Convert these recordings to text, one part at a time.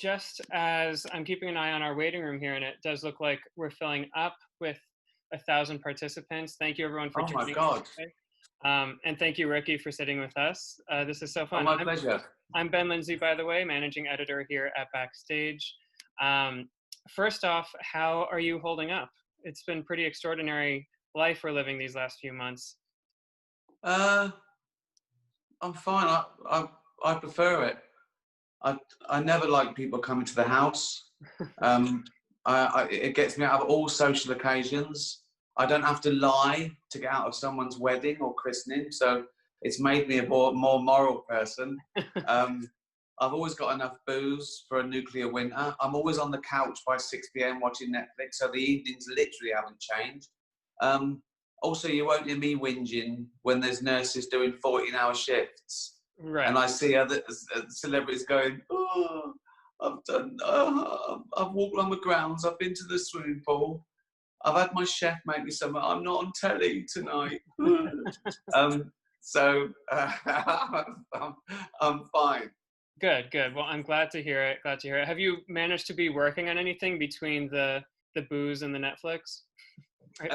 just as I'm keeping an eye on our waiting room here, and it does look like we're filling up with 1,000 participants. Thank you, everyone, for Oh my joining us God. today. And thank you, Ricky, for sitting with us. This is so Oh, fun. my pleasure. I'm Ben Lindsay, by the way, managing editor here at Backstage. First off, how are you holding up? It's been pretty extraordinary life we're living these last few months. I'm fine. I prefer it. I never like people coming to the house. It gets me out of all social occasions. I don't have to lie to get out of someone's wedding or christening, so it's made me a more moral person. I've always got enough booze for a nuclear winter. I'm always on the couch by 6 p.m. watching Netflix, so the evenings literally haven't changed. Also, you won't hear me whinging when there's nurses doing 14-hour shifts. Right. And I see other celebrities going, oh, I've walked along the grounds, I've been to the swimming pool, I've had my chef make me something, I'm not on telly tonight. I'm fine. Good. Well, I'm glad to hear it. Have you managed to be working on anything between the booze and the Netflix?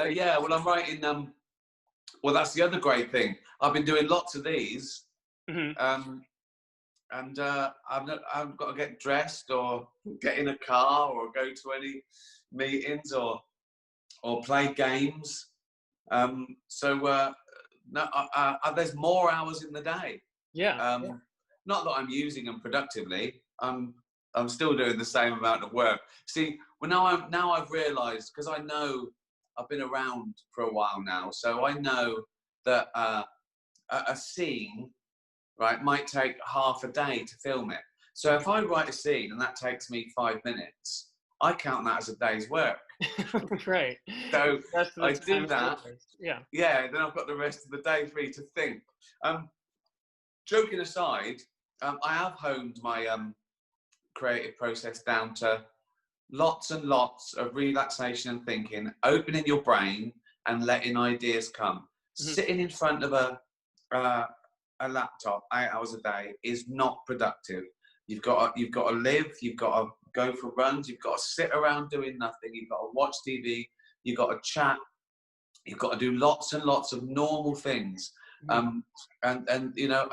Yeah, well, I'm writing. Well, that's the other great thing. I've been doing lots of these, and I've got to get dressed or get in a car or go to any meetings or play games. No, there's more hours in the day. Yeah. Not that I'm using them productively. I'm still doing the same amount of work. See, well, now I've realised, because I know I've been around for a while now, so I know that a scene, right, might take half a day to film it. So if I write a scene and that takes me 5 minutes, I count that as a day's work. Right. So I do that. Yeah. Yeah, then I've got the rest of the day free to think. Joking aside, I have honed my creative process down to lots and lots of relaxation and thinking, opening your brain and letting ideas come. Sitting in front of a laptop 8 hours a day is not productive. You've got to live. You've got to go for runs. You've got to sit around doing nothing. You've got to watch TV. You've got to chat. You've got to do lots and lots of normal things. And you know,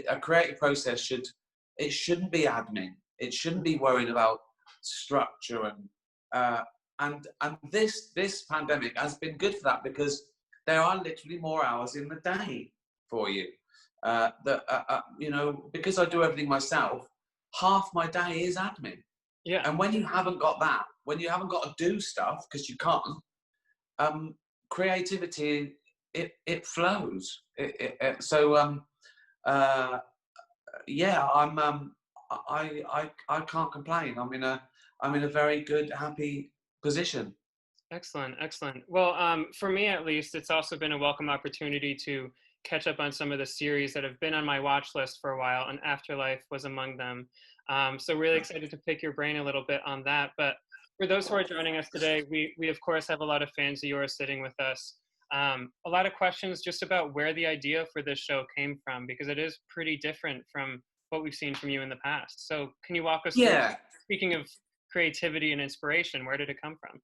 a creative process shouldn't be admin. It shouldn't be worrying about structure and this pandemic has been good for that, because there are literally more hours in the day for you. You know, because I do everything myself, half my day is admin. Yeah. And when you haven't got that, when you haven't got to do stuff because you can't, creativity it flows. Yeah, I can't complain. I'm in a very good, happy position. Excellent. Well, for me at least, it's also been a welcome opportunity to catch up on some of the series that have been on my watch list for a while, and Afterlife was among them. So really excited to pick your brain a little bit on that. But for those who are joining us today, we of course have a lot of fans of yours sitting with us. A lot of questions just about where the idea for this show came from, because it is pretty different from what we've seen from you in the past. So can you walk us through, speaking of creativity and inspiration, where did it come from?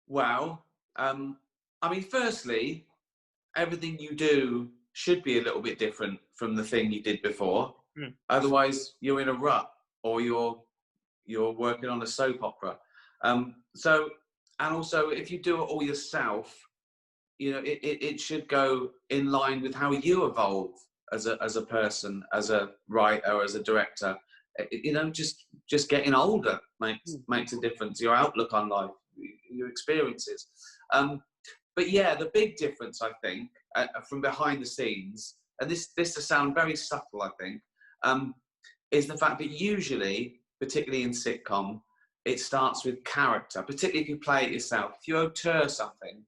Well, I mean, firstly, everything you do should be a little bit different from the thing you did before. Otherwise, you're in a rut, or you're working on a soap opera. And also, if you do it all yourself, you know, it should go in line with how you evolve as a person, as a writer, as a director. You know, just getting older makes a difference. Your outlook on life, your experiences. But yeah, the big difference, I think, from behind the scenes, and this to sound very subtle, I think, is the fact that usually, particularly in sitcom, it starts with character, particularly if you play it yourself. If you auteur something,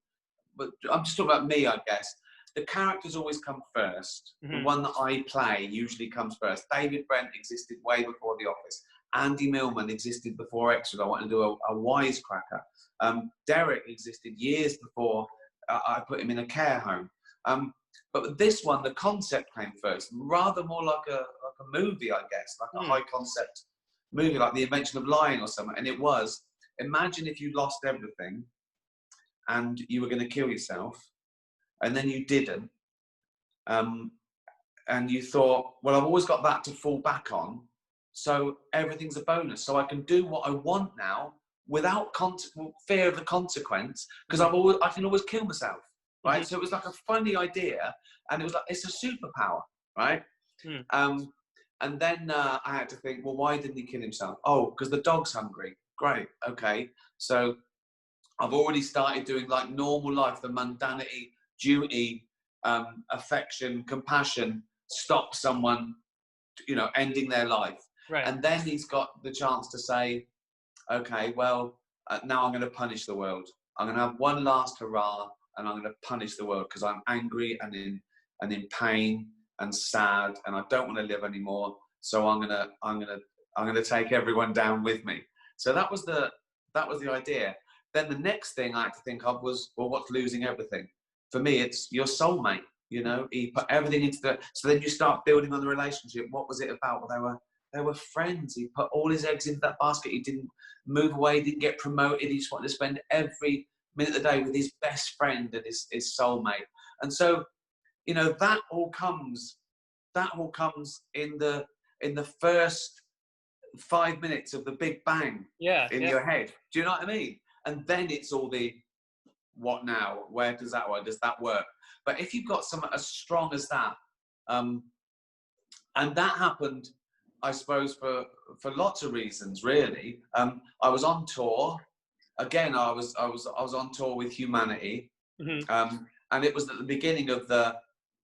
but I'm just talking about me, I guess, the characters always come first. The one that I play usually comes first. David Brent existed way before The Office. Andy Millman existed before Extra. I want to do a wisecracker. Derek existed years before I put him in a care home. But with this one, the concept came first, rather more like a movie, I guess, like a high concept movie like The Invention of Lying or something, and it was, imagine if you lost everything and you were going to kill yourself, and then you didn't, and you thought, well, I've always got that to fall back on, so everything's a bonus, so I can do what I want now without fear of the consequence, because I can always kill myself, right? So it was like a funny idea, and it was like, it's a superpower, right? And then I had to think, well, why didn't he kill himself? Oh, because the dog's hungry. Great, okay. So I've already started doing like normal life, the mundanity, duty, affection, compassion, stop someone, you know, ending their life. Right. And then he's got the chance to say, okay, well, now I'm going to punish the world. I'm going to have one last hurrah, and I'm going to punish the world because I'm angry and in pain and sad, and I don't want to live anymore. So I'm gonna take everyone down with me. So that was the idea. Then the next thing I had to think of was, well, what's losing everything? For me, it's your soulmate. You know, he put everything into the. So then you start building on the relationship. What was it about? Well, they were friends. He put all his eggs into that basket. He didn't move away. He didn't get promoted. He just wanted to spend every minute of the day with his best friend and his soulmate. And so, you know, that all comes in the first 5 minutes of the Big Bang in your head. Do you know what I mean? And then it's all the what now? Where does that work? Does that work? But if you've got something as strong as that, and that happened, I suppose, for lots of reasons, really. I was on tour. Again, I was on tour with Humanity, and it was at the beginning of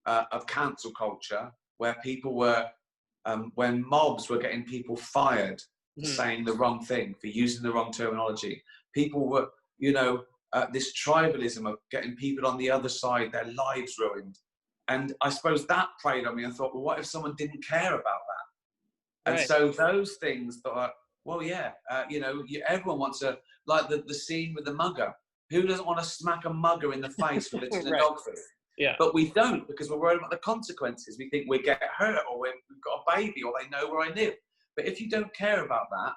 of cancel culture, where people were, when mobs were getting people fired for saying the wrong thing, for using the wrong terminology. People were, you know, this tribalism of getting people on the other side, their lives ruined. And I suppose that played on me. I thought, well, what if someone didn't care about that? And so those things thought, well, yeah, you know, everyone wants to, like the scene with the mugger. Who doesn't want to smack a mugger in the face for lifting a dog food? Yeah. But we don't, because we're worried about the consequences. We think we get hurt, or we've got a baby, or they know where I live. But if you don't care about that,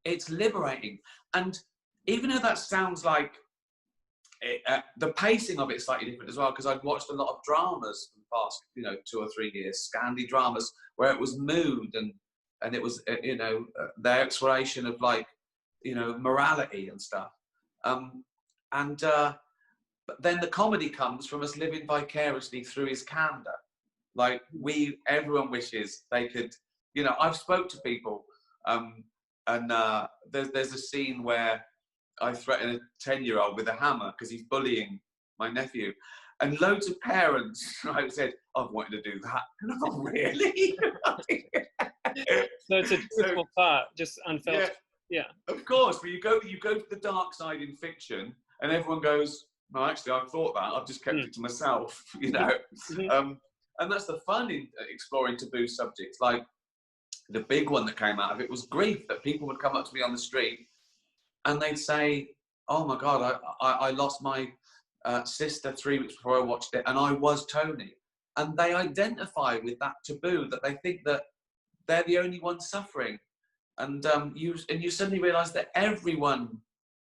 it's liberating. And even though that sounds like the pacing of it is slightly different as well, because I've watched a lot of dramas in the past, you know, 2 or 3 years, Scandi dramas, where it was mood and it was, you know, their exploration of, like, you know, morality and stuff. But then the comedy comes from us living vicariously through his candor. Like, everyone wishes they could, you know, I've spoke to people, and there's a scene where I threaten a 10-year-old with a hammer because he's bullying my nephew. And loads of parents, right, said, I've wanted to do that. And I thought, really? So it's a truthful thought, just unfelt. Yeah. Of course, but you go to the dark side in fiction, and everyone goes, no, actually, I've thought that. I've just kept it to myself, you know. And that's the fun in exploring taboo subjects. Like, the big one that came out of it was grief, that people would come up to me on the street and they'd say, oh my God, I lost my sister 3 weeks before I watched it, and I was Tony. And they identify with that taboo, that they think that they're the only ones suffering. And you suddenly realise that everyone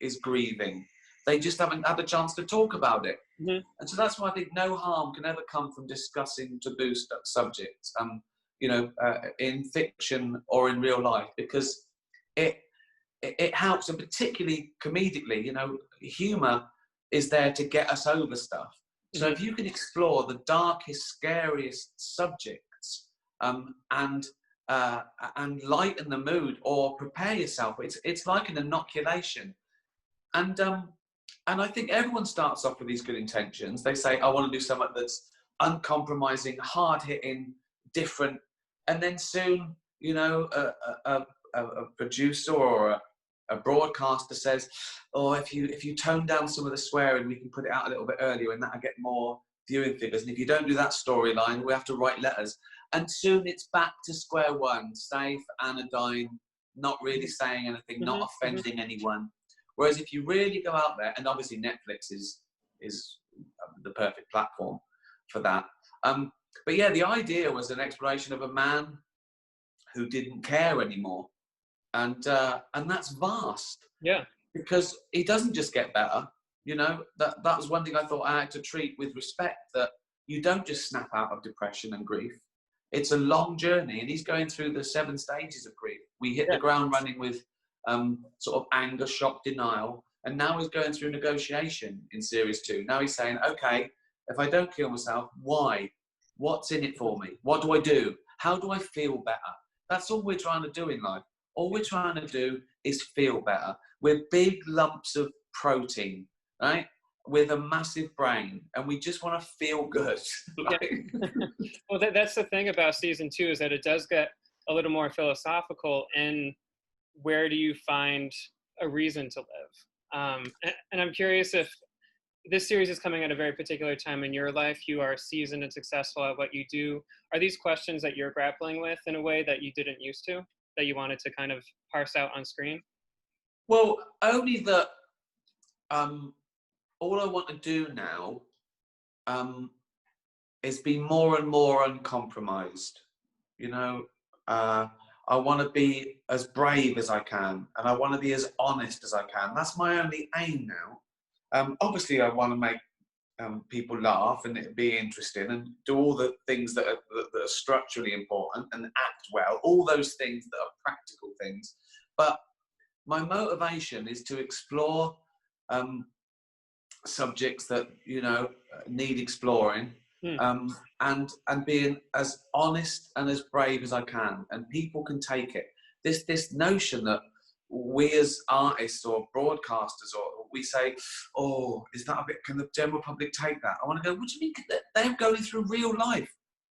is grieving. They just haven't had a chance to talk about it. And so that's why I think no harm can ever come from discussing taboo subjects, you know, in fiction or in real life, because it helps, and particularly comedically, you know, humour is there to get us over stuff. So if you can explore the darkest, scariest subjects, and lighten the mood or prepare yourself, it's like an inoculation. And I think everyone starts off with these good intentions. They say, I want to do something that's uncompromising, hard-hitting, different. And then soon, you know, a producer or a broadcaster says, oh, if you tone down some of the swearing, we can put it out a little bit earlier, and that'll get more viewing figures. And if you don't do that storyline, we have to write letters. And soon it's back to square one, safe, anodyne, not really saying anything, not offending anyone. Whereas if you really go out there, and obviously Netflix is the perfect platform for that. But yeah, the idea was an exploration of a man who didn't care anymore. and that's vast. Yeah. Because he doesn't just get better. You know, that was one thing I thought I had to treat with respect, that you don't just snap out of depression and grief. It's a long journey, and he's going through the 7 stages of grief. We hit the ground running with sort of anger, shock, denial, and now he's going through negotiation in series 2. Now he's saying, okay, if I don't kill myself, why? What's in it for me? What do I do? How do I feel better? That's all we're trying to do in life. All we're trying to do is feel better. We're big lumps of protein, right? With a massive brain, and we just want to feel good. Well, that's the thing about season 2, is that it does get a little more philosophical in where do you find a reason to live. And I'm curious if this series is coming at a very particular time in your life. You are seasoned and successful at what you do. Are these questions that you're grappling with in a way that you didn't used to, that you wanted to kind of parse out on screen? Well, only that all I want to do now is be more and more uncompromised. You know, I want to be as brave as I can, and I want to be as honest as I can. That's my only aim now. Obviously, I want to make people laugh and it be interesting, and do all the things that are structurally important, and act well, all those things that are practical things. But my motivation is to explore subjects that, you know, need exploring, and being as honest and as brave as I can, and people can take it. This notion that we as artists or broadcasters, or we say, oh, is that a bit, can the general public take that? I want to go, what do you mean? They're going through real life.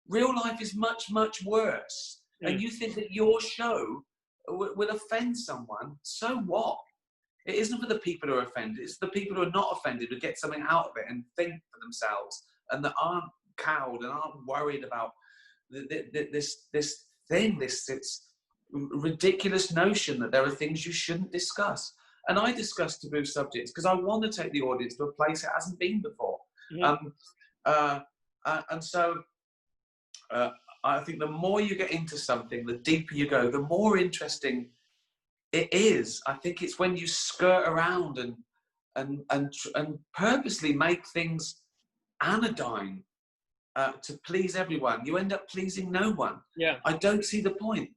Real life is much, much worse. And you think that your show will offend someone, so what? It isn't for the people who are offended, it's the people who are not offended who get something out of it and think for themselves, and that aren't cowed and aren't worried about this ridiculous notion that there are things you shouldn't discuss. And I discuss taboo subjects because I want to take the audience to a place it hasn't been before. And so I think the more you get into something, the deeper you go, the more interesting it is. I think it's when you skirt around and purposely make things anodyne to please everyone. You end up pleasing no one. Yeah. I don't see the point.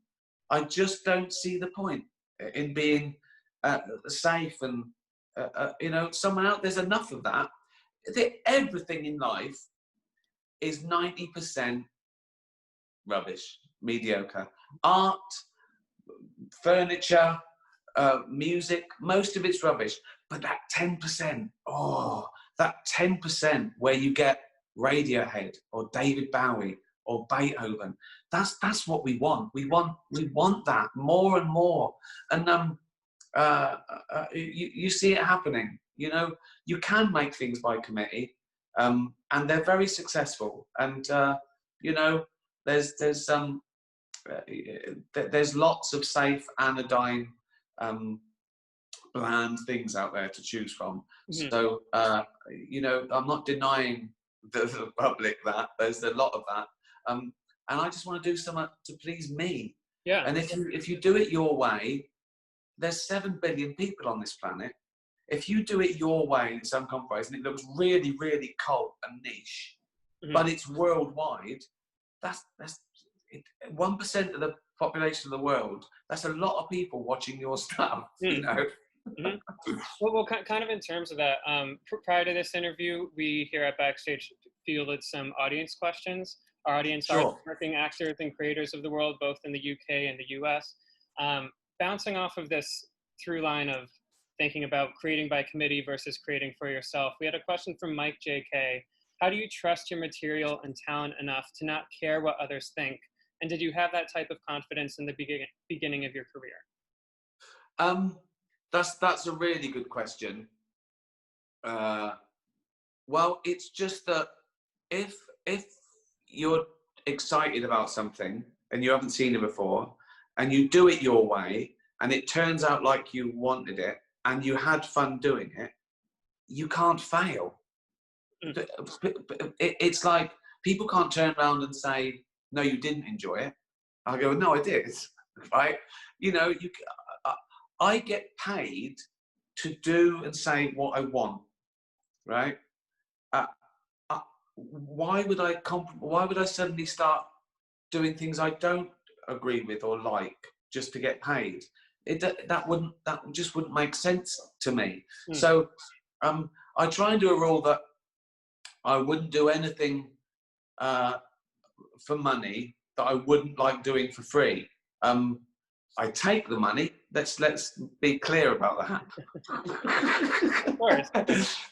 I just don't see the point in being safe and, you know, someone out. There's enough of that. Everything in life is 90% rubbish, mediocre. Art, furniture, music, most of it's rubbish. But that 10%, oh, that 10% where you get Radiohead or David Bowie or Beethoven, that's what we want. We want that more and more. And you see it happening. You know, you can make things by committee, and they're very successful. And you know, there's lots of safe, anodyne, bland things out there to choose from. So you know, I'm not denying the public that there's a lot of that, and I just want to do something to please me. Yeah. And if you do it your way, there's 7 billion people on this planet. If you do it your way and it's uncompromised and it looks really, really cult and niche, but it's worldwide, that's 1% of the population of the world. That's a lot of people watching your stuff. You know. Well, kind of in terms of that, prior to this interview, we here at Backstage fielded some audience questions. Our audience are working actors and creators of the world, both in the UK and the US. Bouncing off of this through line of thinking about creating by committee versus creating for yourself, we had a question from Mike JK. How do you trust your material and talent enough to not care what others think? And did you have that type of confidence in the beginning of your career? That's a really good question. Well, it's just that if you're excited about something and you haven't seen it before, and you do it your way, and it turns out like you wanted it, and you had fun doing it, you can't fail. It's like people can't turn around and say, no, you didn't enjoy it. I go, no, I did. Right? You know, I get paid to do and say what I want, right? Why would I suddenly start doing things I don't agree with or like just to get paid? That just wouldn't make sense to me. So I try and do a rule that I wouldn't do anything for money that I wouldn't like doing for free. I take the money. Let's be clear about that. Of course.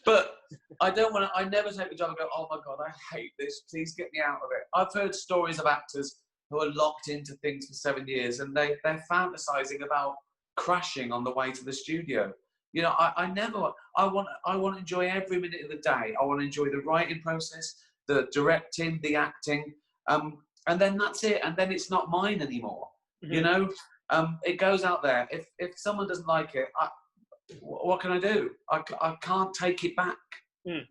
But I don't want to. I never take the job and go, "Oh my God, I hate this. Please get me out of it." I've heard stories of actors who are locked into things for 7 years, and they're fantasizing about crashing on the way to the studio. You know, I never. I want to enjoy every minute of the day. I want to enjoy the writing process, the directing, the acting, and then that's it. And then it's not mine anymore. You know. It goes out there. If someone doesn't like it, what can I do? I can't take it back.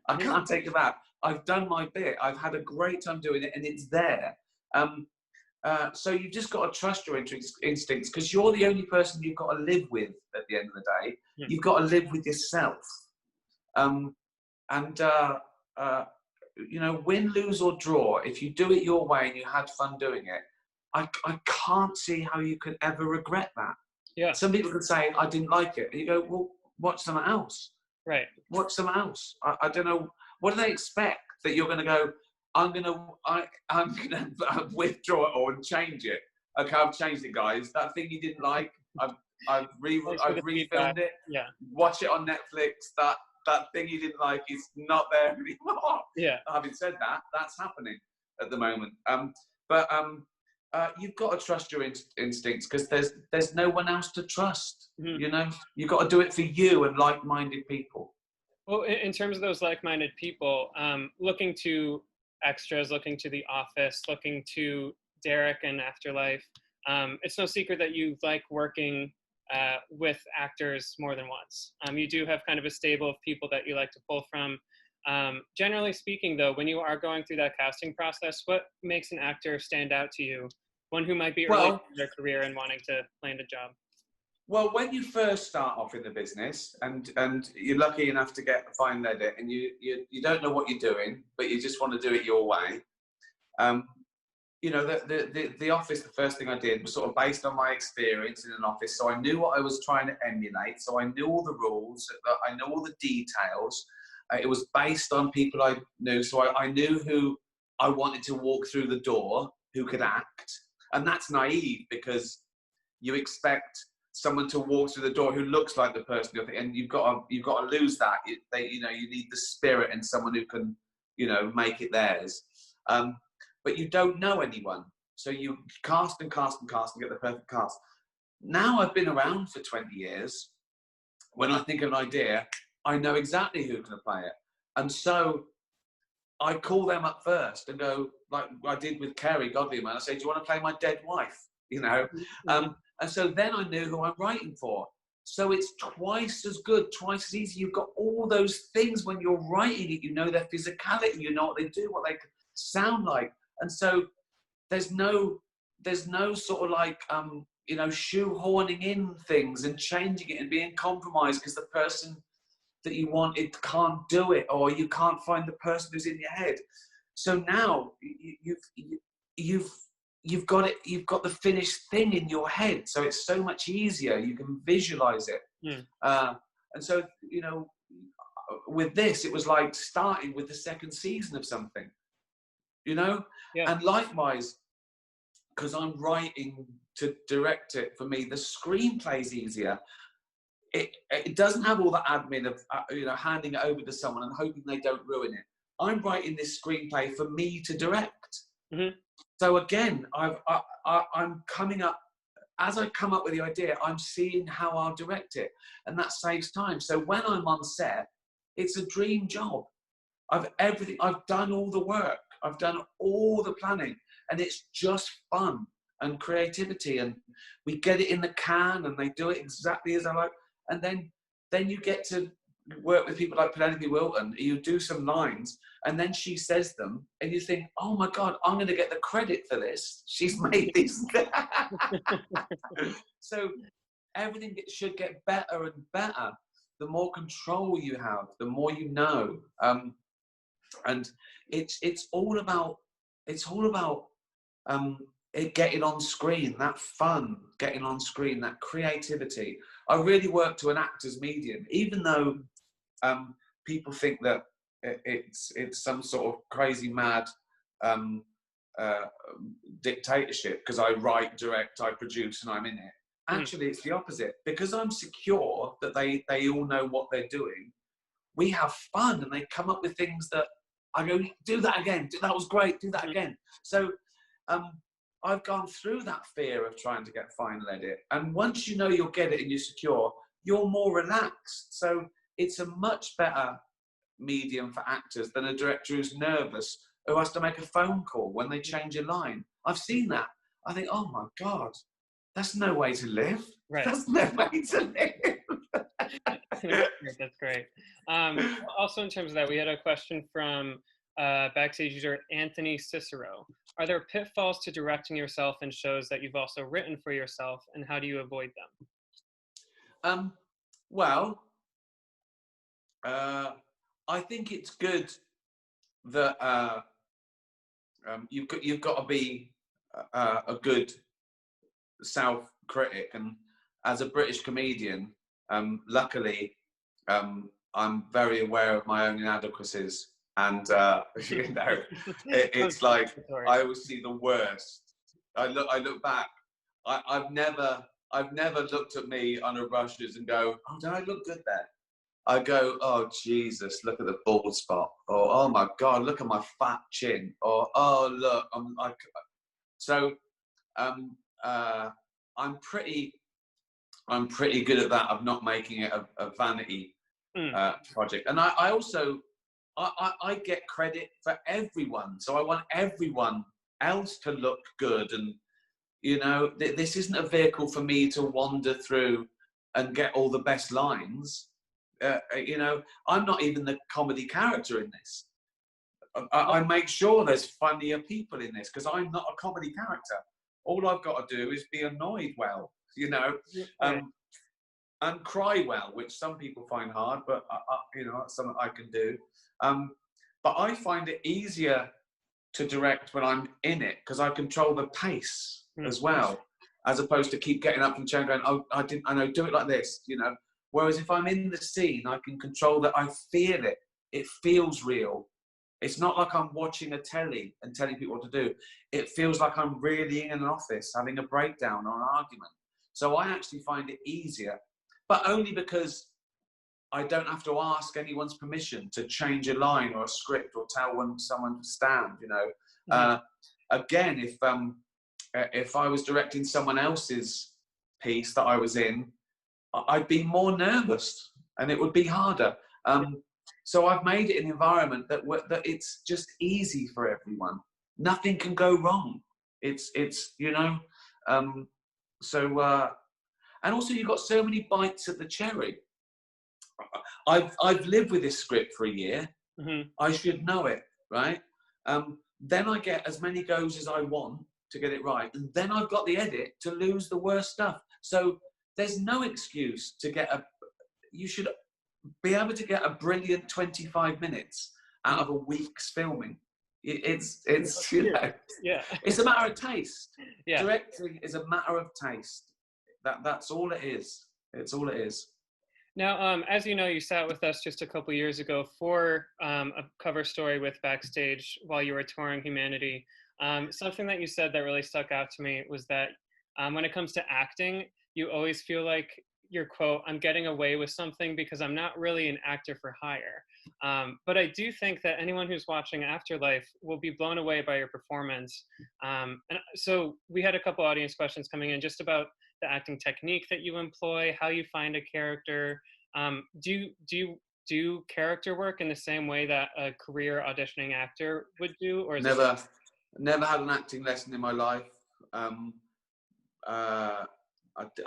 I can't take it back. I've done my bit. I've had a great time doing it, and it's there. So you've just got to trust your instincts, because you're the only person you've got to live with at the end of the day. You've got to live with yourself. You know, win, lose, or draw, if you do it your way and you had fun doing it, I can't see how you could ever regret that. Yeah. Some people could say, I didn't like it. And you go, well, watch something else. Right. Watch something else. I don't know. What do they expect? That you're going to go, I'm going to withdraw it all and change it. Okay, I've changed it, guys. That thing you didn't like, I've refilmed it. Yeah. Watch it on Netflix. That thing you didn't like is not there anymore. Yeah. Having said that, that's happening at the moment. You've got to trust your instincts, because there's no one else to trust. You know, you've got to do it for you and like-minded people. Well, in terms of those like-minded people, looking to extras, looking to The Office, looking to Derek and Afterlife, it's no secret that you like working with actors more than once. You do have kind of a stable of people that you like to pull from. Generally speaking, though, when you are going through that casting process, what makes an actor stand out to you? One who might be early in their career and wanting to land a job. Well, when you first start off in the business and you're lucky enough to find edit, and you don't know what you're doing, but you just want to do it your way. You know, the Office, the first thing I did was sort of based on my experience in an office. So I knew what I was trying to emulate. So I knew all the rules. I knew all the details. It was based on people I knew. So I knew who I wanted to walk through the door, who could act. And that's naive, because you expect someone to walk through the door who looks like the person you're thinking, and you've got to lose that. You need the spirit in someone who can, make it theirs. But you don't know anyone, so you cast and cast and cast and get the perfect cast. Now I've been around for 20 years. When I think of an idea, I know exactly who can play it, and so I call them up first and go, like I did with Kerry Godleyman. I say, "Do you want to play my dead wife?" And so then I knew who I'm writing for. So it's twice as good, twice as easy. You've got all those things when you're writing it. You know their physicality. You know what they do, what they sound like. And so there's no sort of like, shoehorning in things and changing it and being compromised because the person that you want, it can't do it, or you can't find the person who's in your head. So now you've got it. You've got the finished thing in your head. So it's so much easier. You can visualize it. And so, with this, it was like starting with the second season of something. And likewise, because I'm writing to direct it, for me the screenplay's easier. It doesn't have all the admin of handing it over to someone and hoping they don't ruin it. I'm writing this screenplay for me to direct. So again, I'm coming up, as I come up with the idea, I'm seeing how I'll direct it, and that saves time. So when I'm on set, it's a dream job. I've done all the work. I've done all the planning, and it's just fun and creativity, and we get it in the can, and they do it exactly as I like. And then you get to work with people like Penelope Wilton. You do some lines, and then she says them, and you think, "Oh my God, I'm going to get the credit for this. She's made this." So everything should get better and better. The more control you have, the more you know. And it's all about it getting on screen, that fun, getting on screen, that creativity. I really work to an actor's medium, even though people think that it's some sort of crazy mad dictatorship because I write, direct, I produce, and I'm in it. Actually, it's the opposite. Because I'm secure that they all know what they're doing, we have fun, and they come up with things that I go, do that again, that was great, do that again. So I've gone through that fear of trying to get final edit, and once you know you'll get it and you're secure, you're more relaxed. So it's a much better medium for actors than a director who's nervous, who has to make a phone call when they change a line. I've seen that. I think, oh my God, that's no way to live. Right. That's no way to live. That's great. Also, in terms of that, we had a question from Backstage user Anthony Cicero. Are there pitfalls to directing yourself in shows that you've also written for yourself, and how do you avoid them? Well, I think it's good that you've got to be a good self-critic, and as a British comedian, luckily, I'm very aware of my own inadequacies, and you know, it's like I always see the worst. I look back. I've never looked at me on a rushes and go, oh, did I look good there? I go, oh Jesus, look at the bald spot, or oh my God, look at my fat chin, or oh look, I'm pretty good at that, of not making it a vanity project. And I also get credit for everyone, so I want everyone else to look good. And you know, this isn't a vehicle for me to wander through and get all the best lines. You know, I'm not even the comedy character in this. I make sure there's funnier people in this because I'm not a comedy character. All I've got to do is be annoyed well, you know, and cry well, which some people find hard, but you know, that's something I can do. But I find it easier to direct when I'm in it because I control the pace as well, as opposed to keep getting up and chair going, oh, I know, do it like this, you know. Whereas if I'm in the scene, I can control that. I feel it. It feels real. It's not like I'm watching a telly and telling people what to do. It feels like I'm really in an office having a breakdown or an argument. So I actually find it easier, but only because I don't have to ask anyone's permission to change a line or a script or tell someone to stand, you know. Again, if I was directing someone else's piece that I was in, I'd be more nervous and it would be harder. So I've made it an environment that it's just easy for everyone. Nothing can go wrong. It's you know, and also you've got so many bites at the cherry. I've lived with this script for a year. I should know it, right? Then I get as many goes as I want to get it right, and then I've got the edit to lose the worst stuff. So there's no excuse to get you should be able to get a brilliant 25 minutes out of a week's filming. It's you know, it's a matter of taste. Directing is a matter of taste. That's all it is. It's all it is. Now, as you know, you sat with us just a couple years ago for a cover story with Backstage while you were touring Humanity. Something that you said that really stuck out to me was that when it comes to acting, you always feel like your quote, I'm getting away with something because I'm not really an actor for hire. But I do think that anyone who's watching Afterlife will be blown away by your performance. And so we had a couple audience questions coming in just about the acting technique that you employ, how you find a character. Do you character work in the same way that a career auditioning actor would do? Or is never had an acting lesson in my life.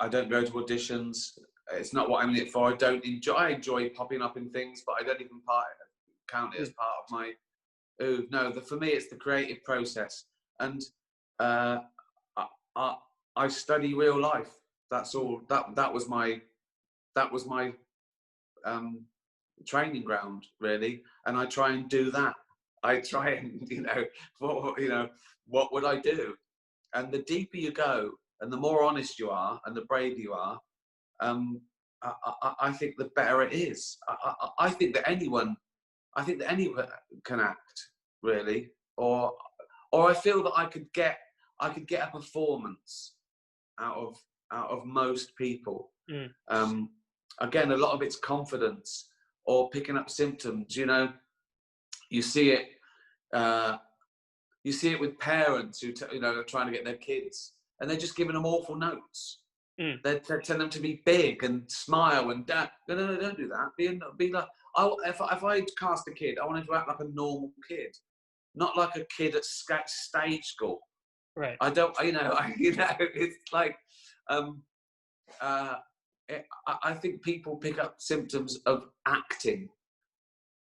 I don't go to auditions. It's not what I'm in it for. I enjoy popping up in things, but I don't even count it as part of my. No, for me, it's the creative process, and I study real life. That's all. That was my training ground, really. And I try and do that. I try and, what would I do? And the deeper you go, and the more honest you are, and the braver you are, I think the better it is. I think that anyone can act, really, or I feel that I could get a performance out of most people. Again, a lot of it's confidence or picking up symptoms. You see it. You see it with parents who are trying to get their kids, and they're just giving them awful notes. They're telling them to be big and smile and no, don't do that. Be like, if I cast a kid, I want him to act like a normal kid, not like a kid at stage school. Right. I don't. It's like, I think people pick up symptoms of acting.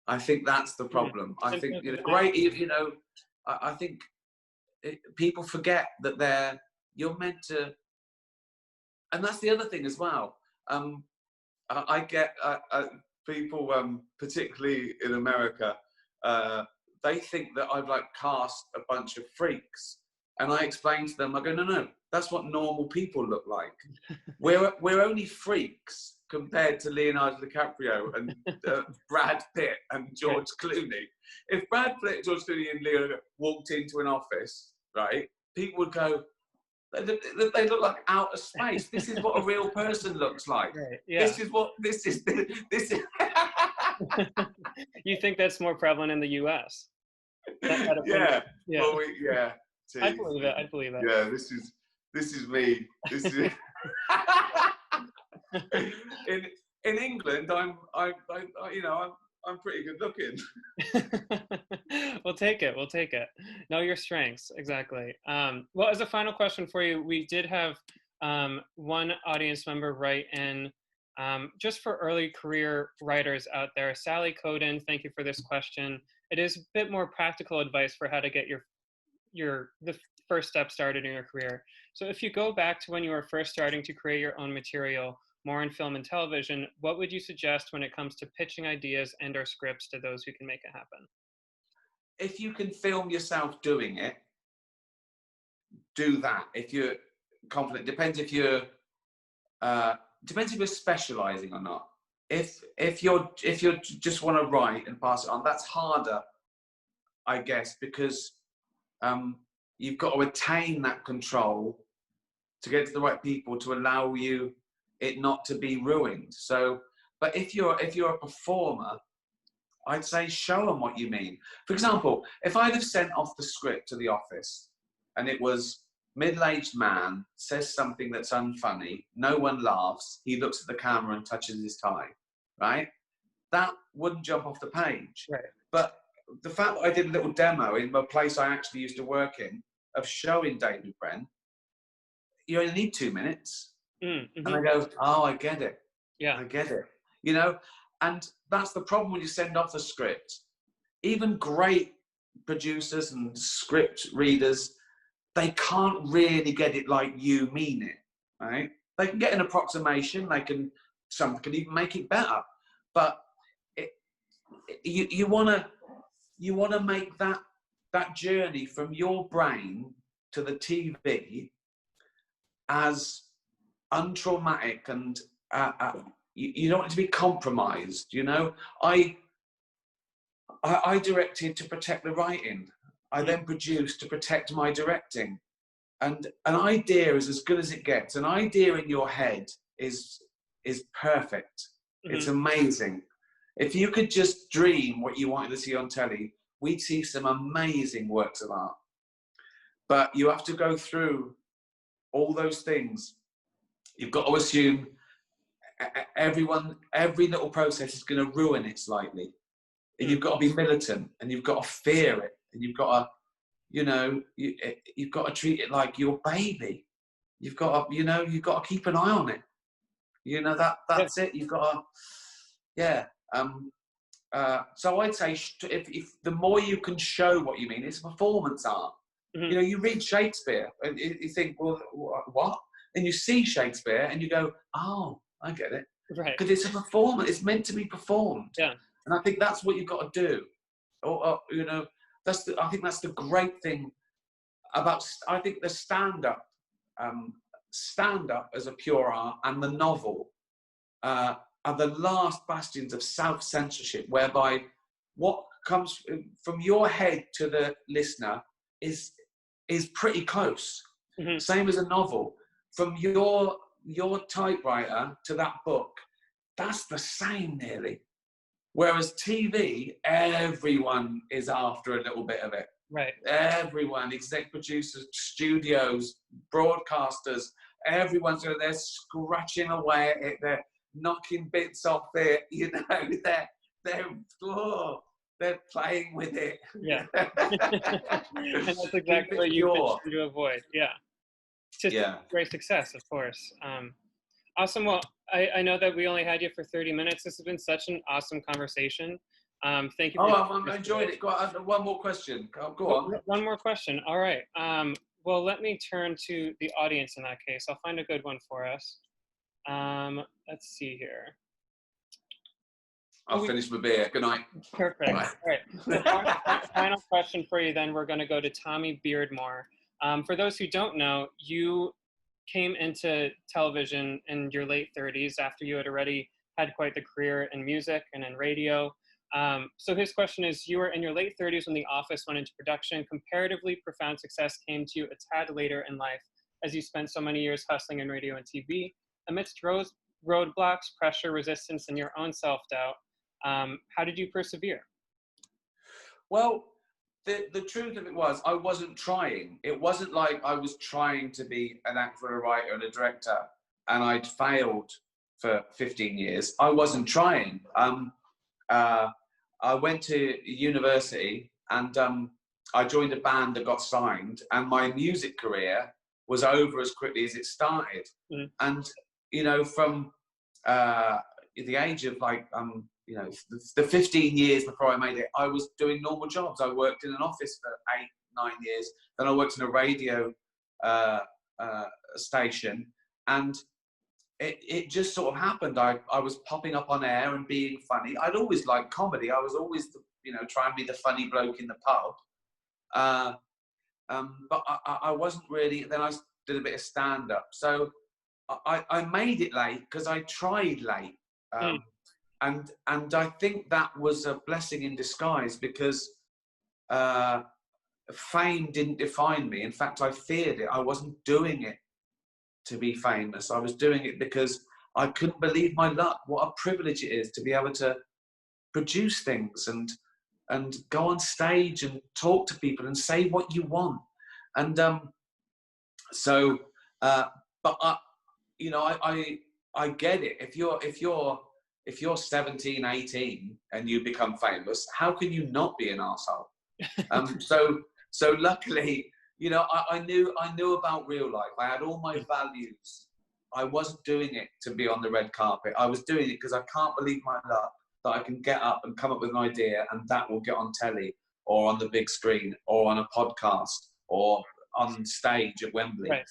I think that's the problem. I think I think people forget that you're meant to, and that's the other thing as well. I get people, particularly in America, they think that I've cast a bunch of freaks, and I explain to them, I go, no, that's what normal people look like. We're only freaks compared to Leonardo DiCaprio and Brad Pitt and George Clooney. If Brad Pitt, George Clooney and Leo walked into an office, right, people would go, they look like outer space. This is what a real person looks like. Right, yeah. This is. You think that's more prevalent in the U.S.? Yeah. Well, yeah. I believe it. Yeah, this is me. This is in England. I'm pretty good looking. We'll take it. Know your strengths, exactly. Well, as a final question for you, we did have one audience member write in, just for early career writers out there. Sally Coden, thank you for this question. It is a bit more practical advice for how to get the first step started in your career. So if you go back to when you were first starting to create your own material, more in film and television, what would you suggest when it comes to pitching ideas and or scripts to those who can make it happen? If you can film yourself doing it, do that. If you're confident, depends if you're specializing or not. If you just want to write and pass it on, that's harder, I guess, because you've got to attain that control to get to the right people to allow you it not to be ruined. So, but if you're a performer, I'd say show them what you mean. For example, if I'd have sent off the script to the office and it was middle-aged man says something that's unfunny, no one laughs, he looks at the camera and touches his tie, right? That wouldn't jump off the page. Right. But the fact that I did a little demo in a place I actually used to work in of showing David Brent, you only need 2 minutes. Mm-hmm. And I go, oh, I get it. Yeah. I get it. And that's the problem when you send off the script. Even great producers and script readers, they can't really get it like you mean it, right? They can get an approximation. Some can even make it better. But you want to make that journey from your brain to the TV as untraumatic, and you don't want it to be compromised. I directed to protect the writing. I then produced to protect my directing. And an idea is as good as it gets. An idea in your head is perfect. Mm-hmm. It's amazing. If you could just dream what you wanted to see on telly, we'd see some amazing works of art. But you have to go through all those things. You've got to assume every little process is going to ruin it slightly. And you've got to be militant, and you've got to fear it, and you've got to, you've got to treat it like your baby. You've got to, keep an eye on it. That's it. You've got to, so I'd say if the more you can show what you mean, it's performance art. Mm-hmm. You read Shakespeare and you think, well, what? then you see Shakespeare and you go, oh, I get it. Right. Because it's a performance. It's meant to be performed. Yeah. And I think that's what you've got to do. Or you know, I think that's the great thing about, I think the stand-up as a pure art and the novel are the last bastions of self-censorship, whereby what comes from your head to the listener is pretty close. Mm-hmm. Same as a novel. From your typewriter to that book, that's the same nearly. Whereas TV, everyone is after a little bit of it. Right. Everyone, exec producers, studios, broadcasters, everyone's they're scratching away at it. They're knocking bits off it. You know, they're playing with it. Yeah. And that's exactly what you've been trying to avoid. Yeah. It's just great success, of course. Awesome. Well, I know that we only had you for 30 minutes. This has been such an awesome conversation. Thank you. I'm enjoying it. Go on, one more question. Go on. One more question. All right. Well, let me turn to the audience in that case. I'll find a good one for us. Let's see here. I'll finish my beer. Good night. Perfect. All right. The final question for you, then we're going to go to Tommy Beardmore. For those who don't know, you came into television in your late 30s after you had already had quite the career in music and in radio. So his question is, you were in your late 30s when The Office went into production. Comparatively profound success came to you a tad later in life, as you spent so many years hustling in radio and TV. Amidst roadblocks, pressure, resistance, and your own self-doubt, how did you persevere? Well, the truth of it was, I wasn't trying. It wasn't like I was trying to be an actor, a writer, and a director, and I'd failed for 15 years. I wasn't trying. I went to university and I joined a band that got signed, and my music career was over as quickly as it started. Mm. And, you know, from the age of like, you know, the 15 years before I made it, I was doing normal jobs. I worked in an office for 8-9 years. Then I worked in a radio station, and it just sort of happened. I was popping up on air and being funny. I'd always liked comedy. I was always, you know, trying to be the funny bloke in the pub. But I wasn't really. Then I did a bit of stand-up. So I made it late because I tried late. And I think that was a blessing in disguise, because fame didn't define me. In fact, I feared it. I wasn't doing it to be famous. I was doing it because I couldn't believe my luck. What a privilege it is to be able to produce things and go on stage and talk to people and say what you want. And but you know, I get it. If you're 17, 18 and you become famous, how can you not be an arsehole? So luckily, you know, I knew about real life. I had all my values. I wasn't doing it to be on the red carpet. I was doing it because I can't believe my luck that I can get up and come up with an idea and that will get on telly or on the big screen or on a podcast or on stage at Wembley. Right.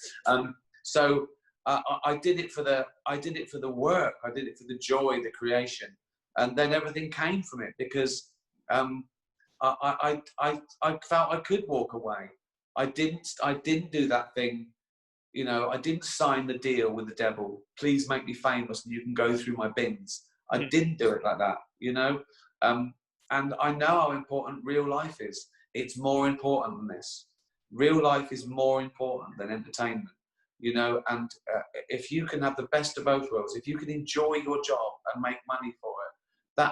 So I did it for the work. I did it for the joy, the creation, and then everything came from it, because I felt I could walk away. I didn't do that thing, you know. I didn't sign the deal with the devil. Please make me famous and you can go through my bins. I didn't do it like that, you know. And I know how important real life is. It's more important than this. Real life is more important than entertainment. You know, and if you can have the best of both worlds, if you can enjoy your job and make money for it,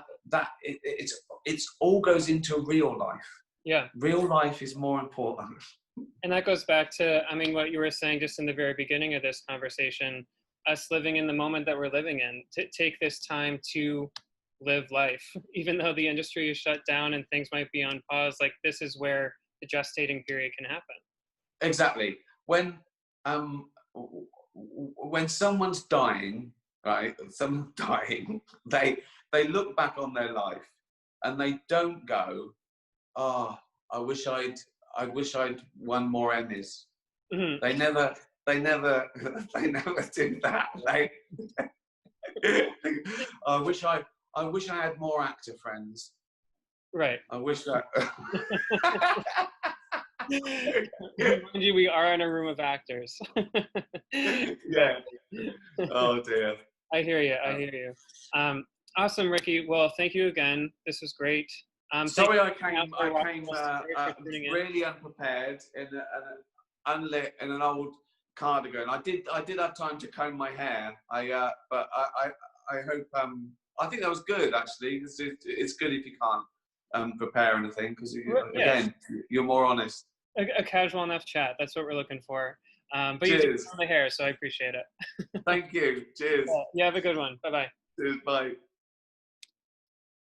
it's all goes into real life. Yeah, real life is more important. And that goes back to, I mean, what you were saying just in the very beginning of this conversation, us living in the moment that we're living in, to take this time to live life, even though the industry is shut down and things might be on pause. Like, this is where the gestating period can happen. Exactly. When someone's dying, right? Someone's dying. They look back on their life and they don't go, "Oh, I wish I'd won more Emmys." Mm-hmm. they never do that. I wish I had more actor friends. Right. I wish that. Mind you, we are in a room of actors. Yeah. Oh dear. I hear you. I hear you. Awesome, Ricky. Well, thank you again. This was great. Sorry, I came really really unprepared in an unlit in an old cardigan. I did have time to comb my hair. But I hope I think that was good actually. It's good if you can't prepare anything because again you're more honest. A casual enough chat. That's what we're looking for. But Cheers. you did on the hair, so I appreciate it. Thank you. Cheers. Yeah, you have a good one. Bye-bye. Cheers. Bye.